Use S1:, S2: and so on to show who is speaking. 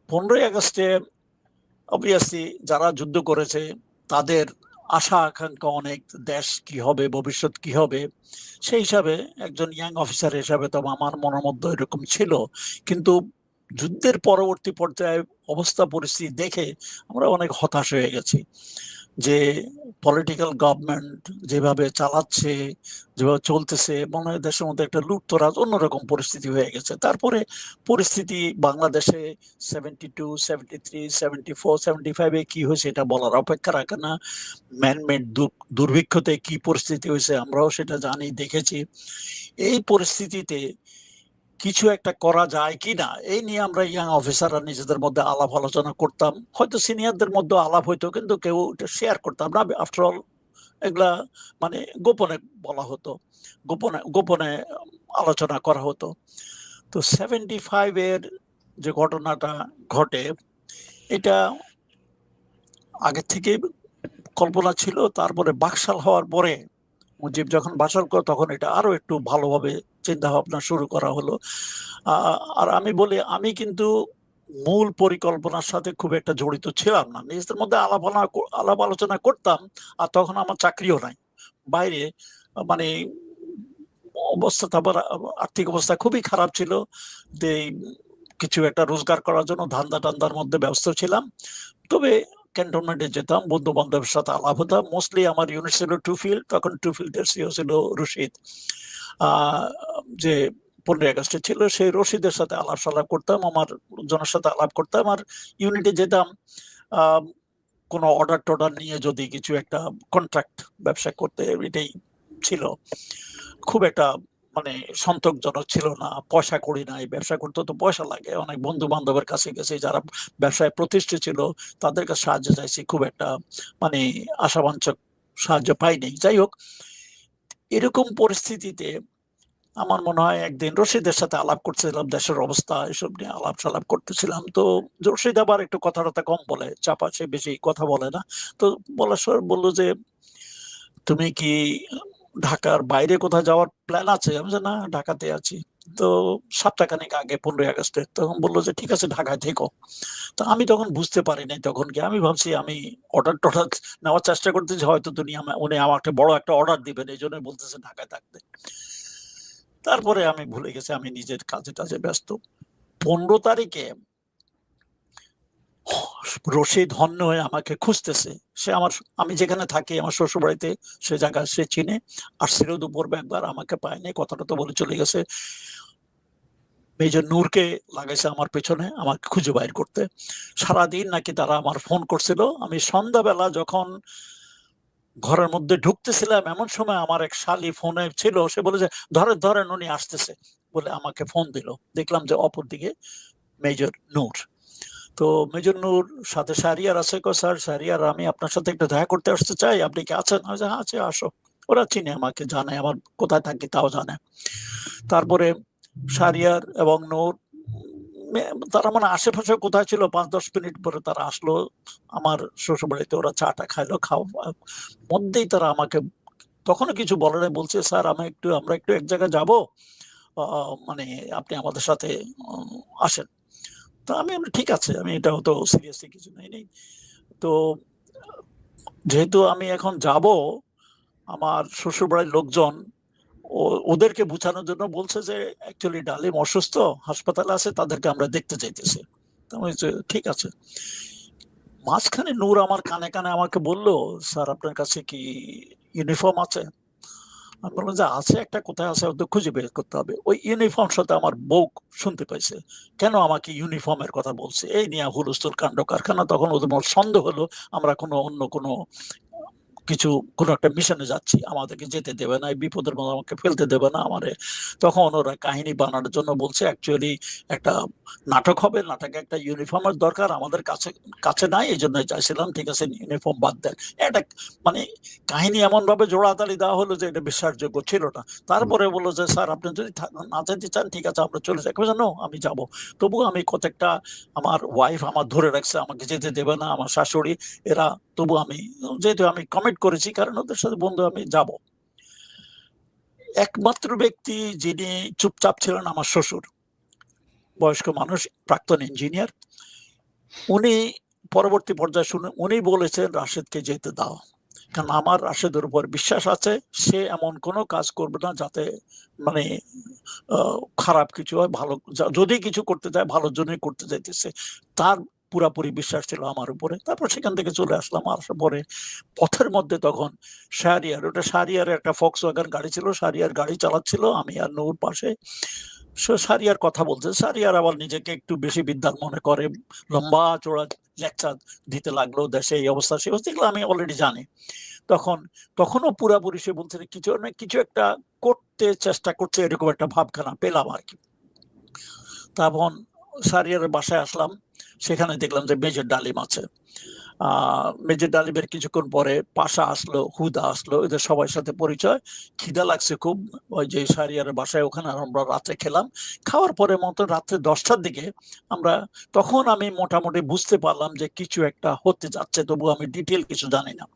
S1: 15ই আগস্টে অবভিয়াসলি যারা যুদ্ধ করেছে তাদের আশা আকাঙ্ক্ষা অনেক, দেশ কি হবে, ভবিষ্যৎ কি হবে, সেই হিসাবে একজন ইয়াং অফিসার হিসাবে তো আমার মনের মধ্যে এরকম ছিল। কিন্তু যুদ্ধের পরবর্তী পর্যায়ে অবস্থা পরিস্থিতি দেখে আমরা অনেক হতাশ হয়ে গেছি যে পলিটিক্যাল গভর্নমেন্ট যেভাবে চালাচ্ছে, যেভাবে চলতেছে, মনে হয় দেশের মধ্যে একটা লুটতরাজ অন্যরকম পরিস্থিতি হয়ে গেছে। তারপরে পরিস্থিতি বাংলাদেশে 72, 73, 74, 75-এ কি হয়েছে এটা বলার অপেক্ষা রাখে না। ম্যানমেড দুর্ভিক্ষতে কি পরিস্থিতি হয়েছে আমরাও সেটা জানি, দেখেছি। এই পরিস্থিতিতে কিছু একটা করা যায় কিনা এই নিয়ে আমরা ইয়াং অফিসাররা নিজেদের মধ্যে আলাপ আলোচনা করতাম। হয়তো সিনিয়রদের মধ্যে আলাপ হইতো, কিন্তু কেউ এটা শেয়ার করতাম না। আফটার অল এগুলা মানে গোপনে বলা হতো, গোপনে গোপনে আলোচনা করা হতো। তো 75-এর যে ঘটনাটা ঘটে, এটা আগে থেকে কল্পনা ছিল। তারপরে বাকশাল হওয়ার পরে মুজিব যখন বাকশাল করে তখন এটা আরো একটু ভালোভাবে চিন্তা ভাবনা শুরু করা হলো। আর আমি বলি, আমি কিন্তু মূল পরিকল্পনার সাথে খুব একটা জড়িত ছিলাম না। নিজেদের মধ্যে আলাপ আলোচনা করতাম। আর তখন আমার চাকরিও নাই, বাইরে, মানে অবস্থা, তারপর আর্থিক অবস্থা খুবই খারাপ ছিল। যে কিছু একটা রোজগার করার জন্য ধান্দা টান্দার মধ্যে ব্যস্ত ছিলাম। তবে ক্যান্টনমেন্টে যেতাম, বন্ধু বান্ধবের সাথে আলাপ হতাম। মোস্টলি আমার ইউনিট ছিল টু ফিল্ড, তখন টু ফিল্ডের সিও ছিল রশিদ, যে 15ই আগস্টে ছিল, সেই রশিদের সাথে আলাপ সালাপ করতাম, আমার জনের সাথে আলাপ করতাম। আর ইউনিটে যেতাম কোনো অর্ডার টর্ডার নিয়ে, যদি কিছু একটা কন্ট্রাক্ট ব্যবসা করতে, এটাই ছিল। খুব একটা মানে সন্তোষজনক ছিল না। পয়সা করি নাই, ব্যবসা করতে তো পয়সা লাগে। অনেক বন্ধু বান্ধবের কাছে গেছে যারা ব্যবসায় প্রতিষ্ঠিত ছিল, তাদের কাছে সাহায্য চাইছি, খুব একটা মানে আশাবাঞ্ছক সাহায্য পাইনি। যাই হোক, এরকম পরিস্থিতিতে আমার মনে হয় একদিন রশিদের সাথে আলাপ করতেছিলাম, দেশের অবস্থা এসব নিয়ে আলাপ সালাপ করতেছিলাম। তো রশিদ আবার একটু কথা টথা কম বলে, চাপা, সে বেশি কথা বলে না। তো বলার সময় বললো যে, তুমি কি ঢাকার বাইরে কোথাও যাওয়ার প্ল্যান আছে? আমি যে, না, ঢাকাতে আছি। তো সপ্তাহখানেক আগে 15ই আগস্টে তখন বললো যে, ঠিক আছে, ঢাকায় থেকো। তো আমি তখন বুঝতে পারি নাই, তখন কি আমি ভাবছি আমি অর্ডার টর্ডার নেওয়ার চেষ্টা করতেছি, হয়তো উনি আমাকে বড় একটা অর্ডার দিবেন, এই জন্য বলতেছে ঢাকায় থাকতে। তারপরে আমি ভুলে গেছি, আমি নিজের কাজে টাজে ব্যস্ত। 15 তারিখে রশিদ হন্য হয়ে আমাকে খুঁজতেছে। সে আমি যেখানে থাকি, আমার শ্বশুর বাড়িতে, সে জায়গা সে চিনে। আসছিল দুপুর একবার, আমাকে পায়নি, কথাটা তো বলে চলে গেছে। মেজর নূরকে লাগাইছে আমার পেছনে আমাকে খুঁজে বাইর করতে। সারাদিন নাকি তারা আমার ফোন করছিল। আমি সন্ধ্যাবেলা যখন ঘরের মধ্যে ঢুকতেছিলাম, এমন সময় আমার এক শালি ফোনে ছিল, সে বলে যে, ধরেন ধরেন, উনি আসতেছে, বলে আমাকে ফোন দিল। দেখলাম যে অপর দিকে মেজর নূর। তো মেজর নূর সাথে শাহরিয়ার আছে। স্যার, শাহরিয়ার, আমি আপনার সাথে একটু দেখা করতে আসতে চাই, আপনি কি আছেন? হ্যাঁ আছে, আসো। ওরা চিনে আমাকে, জানে আমার কোথায় থাকি তাও জানে। তারপরে শাহরিয়ার এবং নূর, তারা মানে আশেপাশে কোথায় ছিল, 5-10 মিনিট পরে তারা আসলো আমার শ্বশুর বাড়িতে। ওরা চাটা খাইলো, মধ্যেই তারা আমাকে, তখনও কিছু বলে নাই, বলছে, স্যার আমরা একটু এক জায়গায় যাবো, মানে আপনি আমাদের সাথে আসেন। তো আমি বলি, ঠিক আছে, আমি এটা তো সিরিয়াসলি কিছু নেই। তো যেহেতু আমি এখন যাব, আমার শ্বশুরবাড়ির লোকজন ওদেরকে বুঝানোর জন্য বলছে যে, অ্যাকচুয়ালি ডালিম অসুস্থ, হাসপাতালে আছে, তাদেরকে আমরা দেখতে চাইতেছি। তো আমি বলছি, ঠিক আছে। মাঝখানে নূর আমার কানে কানে আমাকে বললো, স্যার, আপনার কাছে কি ইউনিফর্ম আছে? আমি বললাম যে, আছে একটা, কোথায় আছে ওদের খুঁজে বের করতে হবে। ওই ইউনিফর্ম সাথে আমার বউ শুনতে পাইছে, কেন আমাকে ইউনিফর্মের কথা বলছে, এই নিয়ে হুলস্থুল কাণ্ড কারখানা। তখন ওদের সন্দেহ হলো আমরা অন্য কোনো কিছু, কোনো একটা মিশনে যাচ্ছি, আমাদেরকে যেতে দেবে না, এই বিপদের মধ্যে আমাকে ফেলতে দেবে না আমারে। তখন ওরা কাহিনী বানানোর জন্য বলছে, অ্যাকচুয়ালি একটা নাটক হবে, নাটকে একটা ইউনিফর্মের দরকার, আমাদের কাছে কাছে নাই, এই জন্য চাইছিলাম, ঠিক আছে, ইউনিফর্ম বাদ দেন। এটা মানে কাহিনী এমন ভাবে জোড়াতালি দেওয়া হলো যে এটা বিশ্বাসযোগ্য ছিল না। তারপরে বললো যে, স্যার, আপনি যদি না যেতে চান, ঠিক আছে, আমরা চলে যাই। জানো, আমি যাব। তবুও আমি কতটা, আমার ওয়াইফ আমার ধরে রাখছে, আমাকে যেতে দেবে না, আমার শাশুড়ি, এরা। তবু আমি, যেহেতু আমি কমিট করেছি, কারণ ওদের সাথে বন্ধু, আমি যাব। একমাত্র ব্যক্তি যিনি চুপচাপ ছিলেন, আমার শ্বশুর, বয়স্ক মানুষ, প্রাক্তন ইঞ্জিনিয়ার। উনি পরবর্তী পর্যায়ে শুনে উনি বলেছেন রাশেদকে যেতে দাও। কারণ আমার রাশেদের উপর বিশ্বাস আছে। সে এমন কোনো কাজ করবে না যাতে মানে আ খারাপ কিছু হয়, ভালো যদি কিছু করতে চায় ভালোর জন্যই করতে চাইতেছে। তার পুরাপুরি বিশ্বাস ছিল আমার উপরে। তারপর সেখান থেকে চলে আসলাম। আসার পরে পথের মধ্যে তখন শাহরিয়ার, ওটা শাহরিয়ারের একটা Volkswagen গাড়ি ছিল। শাহরিয়ার গাড়ি চালাচ্ছিল। আমি আর নূর পাশে। শাহরিয়ার কথা বলছে। শাহরিয়ার আবার নিজেকে একটু বেশি বিদ্বান মনে করে। লম্বা চওড়া লেকচার দিতে লাগলো। দেশে এই অবস্থা, সেই অবস্থা, এগুলো আমি অলরেডি জানি। তখন তখনও পুরাপুরি সে বলছে যে কিছু না কিছু একটা করতে চেষ্টা করছে, এরকম একটা ভাবখানা পেলাম আরকি। তখন শাহরিয়ারের বাসায় আসলাম। সেখানে দেখলাম যে মেজর ডালিম আছে। আ মেজর ডালিমের কিছুক্ষণ পরে পাশা আসলো, হুদা আসলো। এদের সবার সাথে পরিচয়। খিদা লাগছে খুব। ওই যে শাহরিয়ারের বাসায়, ওখানে আমরা রাত্রে খেলাম। খাওয়ার পরে মতো রাত্রে ১০ টার দিকে আমরা, তখন আমি মোটামুটি বুঝতে পারলাম যে কিছু একটা হতে যাচ্ছে। তবুও আমি ডিটেইল কিছু জানি না।